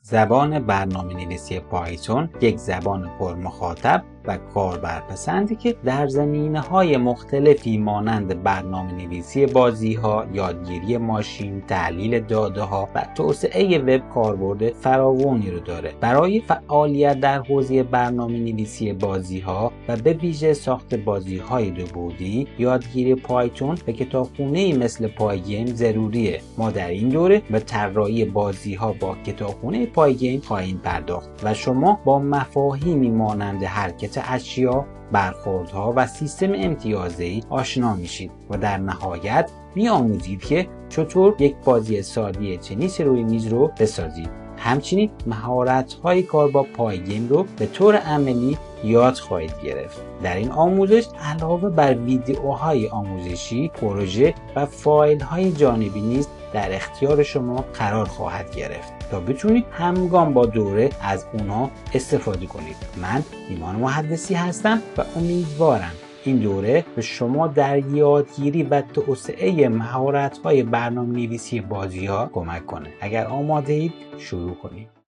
زبان برنامه‌نویسی پایتون یک زبان پرمخاطب و کاربرپسندی که در زمینه‌های مختلفی مانند برنامه‌نویسی بازی‌ها، یادگیری ماشین، تحلیل داده‌ها و توسعه وب کاربرد فراوانی رو داره. برای فعالیت در حوزه برنامه‌نویسی بازی‌ها و به ویژه ساخت بازی‌های دو بعدی، یادگیری پایتون به کتابخونه‌ای مثل پایگیم ضروریه. ما در این دوره به طراحی بازی‌ها با کتابخونه پایگیم خواهیم پرداخت و شما با مفاهیمی مانند حرکت اشیا، برخوردها و سیستم امتیازی آشنا میشید و در نهایت می‌آموزید که چطور یک بازی ساده تنیس روی میز رو بسازید. همچنین مهارت‌های کار با پایگیم رو به طور عملی یاد خواهید گرفت. در این آموزش علاوه بر ویدیوهای آموزشی، پروژه و فایل‌های جانبی نیز در اختیار شما قرار خواهد گرفت تا بتونید همگام با دوره از اونها استفاده کنید. من ایمان محدثی هستم و امیدوارم این دوره به شما در یادگیری و توسعه مهارت‌های برنامه‌نویسی بازی‌ها کمک کنه. اگر آماده اید شروع کنید.